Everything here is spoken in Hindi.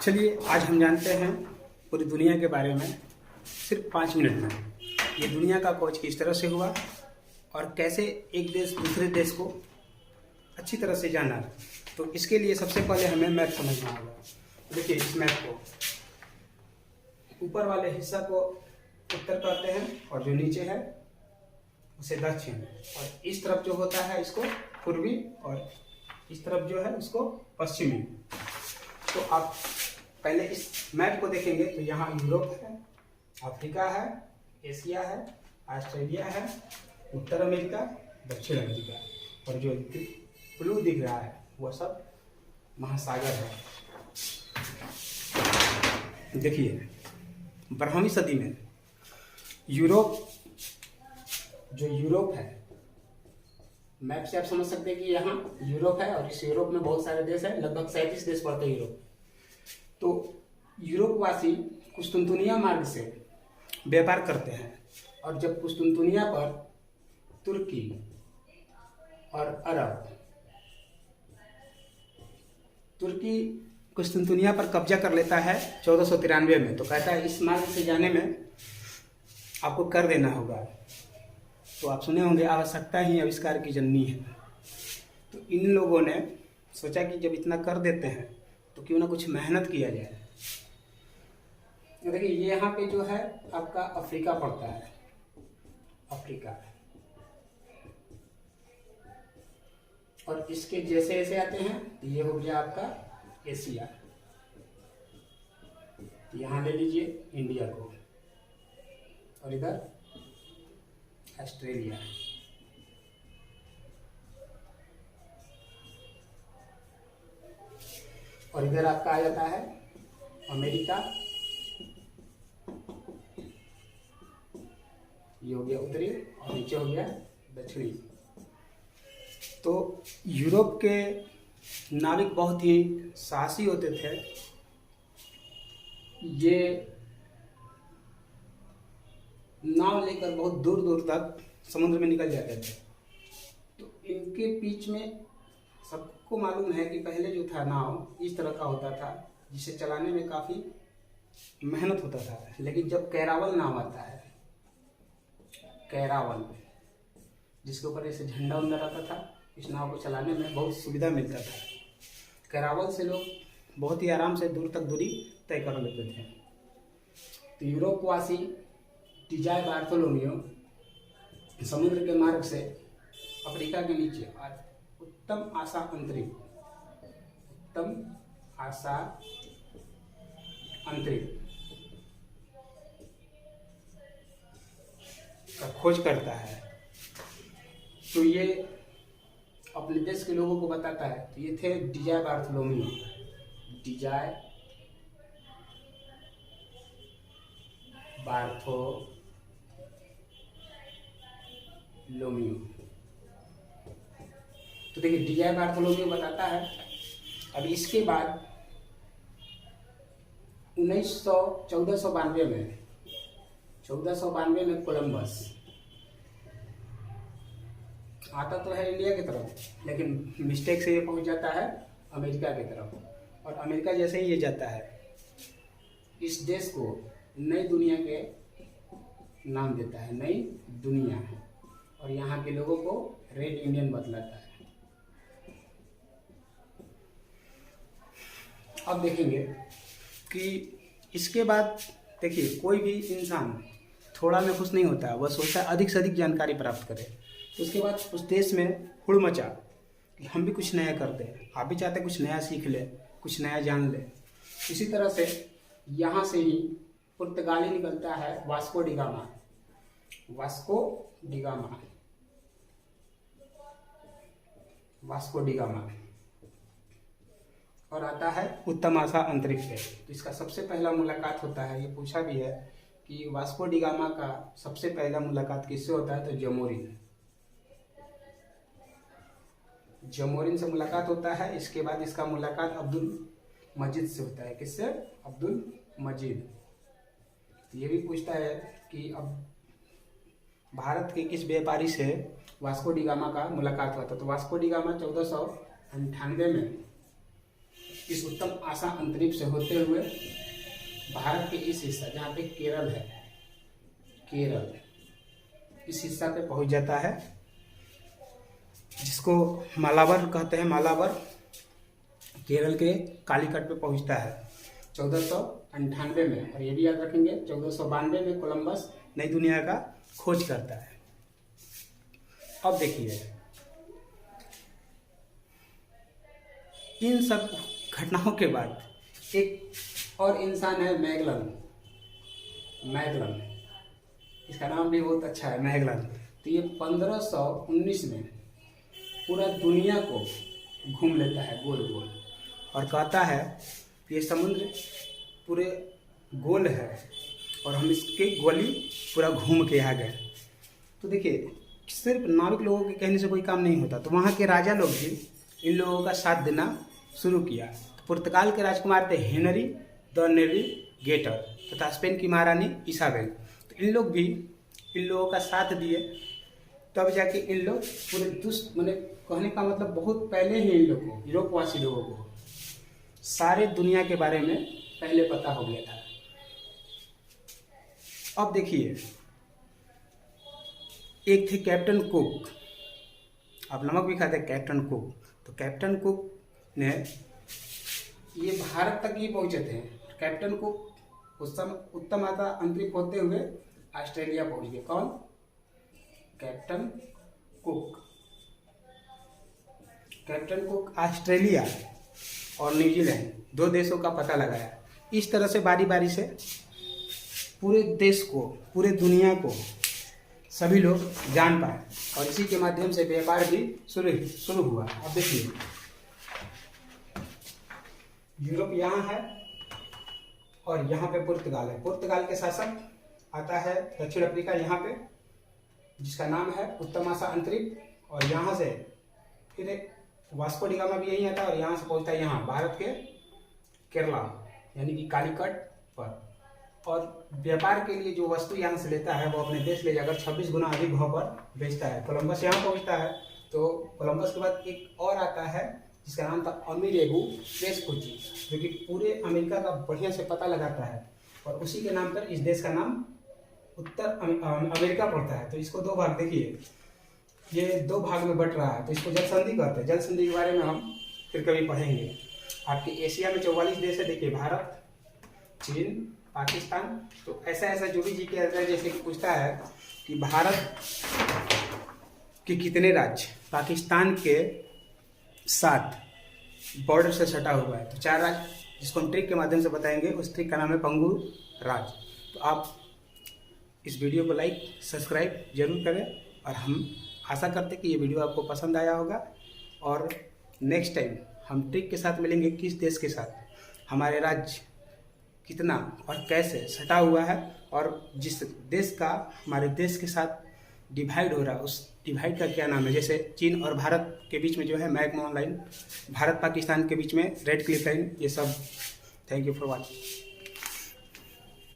चलिए आज हम जानते हैं पूरी दुनिया के बारे में सिर्फ 5 मिनट में। ये दुनिया का खोज किस तरह से हुआ और कैसे एक देश दूसरे देश को अच्छी तरह से जाना। तो इसके लिए सबसे पहले हमें मैप समझना होगा। देखिए इस मैप को ऊपर वाले हिस्सा को उत्तर कहते हैं और जो नीचे है उसे दक्षिण, और इस तरफ जो होता है इसको पूर्वी और इस तरफ जो है उसको पश्चिमी। तो आप पहले इस मैप को देखेंगे तो यहाँ यूरोप है, अफ्रीका है, एशिया है, ऑस्ट्रेलिया है, उत्तर अमेरिका, दक्षिण अमेरिका, और जो ब्लू दिख रहा है वह सब महासागर है। देखिए 12वीं सदी में यूरोप है, मैप से आप समझ सकते हैं कि यहाँ यूरोप है और इस यूरोप में बहुत सारे देश हैं, लगभग 37 देश पड़ते हैं यूरोप। तो यूरोपवासी कुस्तुनतुनिया मार्ग से व्यापार करते हैं, और जब कुस्तुनतुनिया पर तुर्की और अरब, तुर्की कुस्तुनतुनिया पर कब्जा कर लेता है 1493 में, तो कहता है इस मार्ग से जाने में आपको कर देना होगा। तो आप सुने होंगे आवश्यकता ही आविष्कार की जननी है। तो इन लोगों ने सोचा कि जब इतना कर देते हैं तो क्यों ना कुछ मेहनत किया जाए। देखिए ये यहाँ पे जो है आपका अफ्रीका पड़ता है, अफ्रीका, और इसके जैसे जैसे आते हैं तो ये हो गया आपका एशिया। यहाँ ले लीजिए इंडिया को, और इधर ऑस्ट्रेलिया, और इधर आपका आ जाता है अमेरिका, ये हो गया उत्तरी, और नीचे हो गया दक्षिणी। तो यूरोप के नाविक बहुत ही साहसी होते थे। ये नाव लेकर बहुत दूर दूर तक समुद्र में निकल जाते थे। तो इनके बीच में सबको मालूम है कि पहले जो था नाव इस तरह का होता था जिसे चलाने में काफ़ी मेहनत होता था, लेकिन जब कैरावल नाव आता है, कैरावल जिसके ऊपर ऐसे झंडा उंडा रहता था, इस नाव को चलाने में बहुत सुविधा मिलता था। कैरावल से लोग बहुत ही आराम से दूर तक दूरी तय कर लेते थे। तो यूरोपवासी डिजाय बार्थोलोमियो समुद्र के मार्ग से अफ्रीका के नीचे और उत्तम आशा अंतरिक्ष का खोज करता है। तो ये अपने देश के लोगों को बताता है। तो ये थे डिजाय बार्थोलोमियो, डिजाय बार्थोलोमियो। तो देखिए डिजाय बार्थोलोमियो बताता है। अब इसके बाद 1492 में कोलंबस आता तो है इंडिया की तरफ, लेकिन मिस्टेक से ये पहुंच जाता है अमेरिका की तरफ, और अमेरिका जैसे ही ये जाता है इस देश को नई दुनिया के नाम देता है, नई दुनिया, और यहाँ के लोगों को रेड इंडियन बतलाता है। अब देखेंगे कि इसके बाद देखिए कोई भी इंसान थोड़ा में खुश नहीं होता, वह सोचता है अधिक से अधिक जानकारी प्राप्त करे। तो उसके बाद उस देश में हुड़ मचा कि हम भी कुछ नया कर दें, आप भी चाहते कुछ नया सीख ले, कुछ नया जान ले। इसी तरह से यहाँ से ही पुर्तगाली निकलता है वास्को डिगामा, वास्को डिगामा, और आता है उत्तम आशा अंतरिक्ष से। तो इसका सबसे पहला मुलाकात होता है, ये पूछा भी है कि वास्को डिगामा का सबसे पहला मुलाकात किससे होता है, तो जमोरिन से मुलाकात होता है। इसके बाद इसका मुलाकात अब्दुल मजीद से होता है। किससे? अब्दुल मजीद। तो ये भी पूछता है कि अब भारत के किस व्यापारी से वास्को डिगामा का मुलाकात हुआ था। तो वास्को डिगामा 1498 में इस उत्तम आशा अंतरिक्ष से होते हुए भारत के इस हिस्सा जहाँ पे केरल है, केरल इस हिस्सा पे पहुंच जाता है, जिसको मालाबार कहते हैं। मालाबार केरल के कालीकट पे पहुंचता है 1498 में, और ये भी याद रखेंगे 1492 में कोलंबस नई दुनिया का खोज करता है। अब देखिए, इन सब घटनाओं के बाद एक और इंसान है मैगलन। मैगलन, इसका नाम भी बहुत अच्छा है, मैगलन। तो ये 1519 में पूरा दुनिया को घूम लेता है गोल गोल, और कहता है ये समुद्र पूरे गोल है और हम इसके गोली पूरा घूम के आ गए। तो देखिए, सिर्फ नाविक लोगों के कहने से कोई काम नहीं होता, तो वहाँ के राजा लोग भी इन लोगों का साथ देना शुरू किया। तो पुर्तगाल के राजकुमार थे हेनरी द नेविगेटर तथा स्पेन की महारानी इसाबेल। तो इन लोग भी इन लोगों का साथ दिए, तब जाके इन लोग पूरे मैंने कहने का मतलब बहुत पहले ही इन लोग को, यूरोपवासी लोगों को सारे दुनिया के बारे में पहले पता हो गया था। अब देखिए, एक थे कैप्टन कुक, आप नमक भी खाते हैं, कैप्टन कुक। तो कैप्टन कुक ने ये भारत तक ही पहुंचे थे। कैप्टन कुक उस समय उत्तम आशा अंतरिक्ष होते हुए ऑस्ट्रेलिया पहुंच गए। कौन? Captain cook. Captain cook Australia और न्यूजीलैंड 2 देशों का पता लगाया। इस तरह से बारी बारी से पूरे देश को, पूरे दुनिया को सभी लोग जान पाए, और इसी के माध्यम से व्यापार भी शुरू हुआ। अब देखिए, यूरोप यहाँ है और यहाँ पे पुर्तगाल है। पुर्तगाल के शासक आता है दक्षिण अफ्रीका यहाँ पे, जिसका नाम है उत्तम आशा अंतरिक्ष, और यहाँ से फिर वास्को डी गामा भी यही आता है, और यहाँ से पहुँचता है यहाँ भारत के केरला यानी कि कालीकट पर। और व्यापार के लिए जो वस्तु यहाँ से लेता है वो अपने देश ले जाकर 26 गुना अधिक भाव पर बेचता है। कोलंबस यहाँ पहुँचता है, तो कोलंबस के बाद एक और आता है जिसका नाम था अमीरेगु वेस्पुची, जो कि पूरे अमेरिका का बढ़िया से पता लगाता है, और उसी के नाम पर इस देश का नाम उत्तर अमेरिका पड़ता है। तो इसको 2 भाग, देखिए ये 2 भाग में बट रहा है, तो इसको जल संधि कहते हैं। जल संधि के बारे में हम फिर कभी पढ़ेंगे। आपके एशिया में 44 देश है, देखिए भारत, चीन, पाकिस्तान। तो ऐसा जो भी जीके आता है, जैसे कि पूछता है कि भारत के कितने राज्य पाकिस्तान के साथ बॉर्डर से सटा हुआ है, तो 4 राज्य, जिसको हम ट्रिक के माध्यम से बताएंगे। उस ट्रिक का नाम है पंगुर राज्य। तो आप इस वीडियो को लाइक सब्सक्राइब जरूर करें, और हम आशा करते हैं कि ये वीडियो आपको पसंद आया होगा। और नेक्स्ट टाइम हम ट्रिक के साथ मिलेंगे, किस देश के साथ हमारे राज्य कितना और कैसे सटा हुआ है, और जिस देश का हमारे देश के साथ डिवाइड हो रहा है, उस डिवाइड का क्या नाम है। जैसे चीन और भारत के बीच में जो है मैकमोहन लाइन, भारत पाकिस्तान के बीच में रेड क्लिफ लाइन, ये सब। Thank you for watching.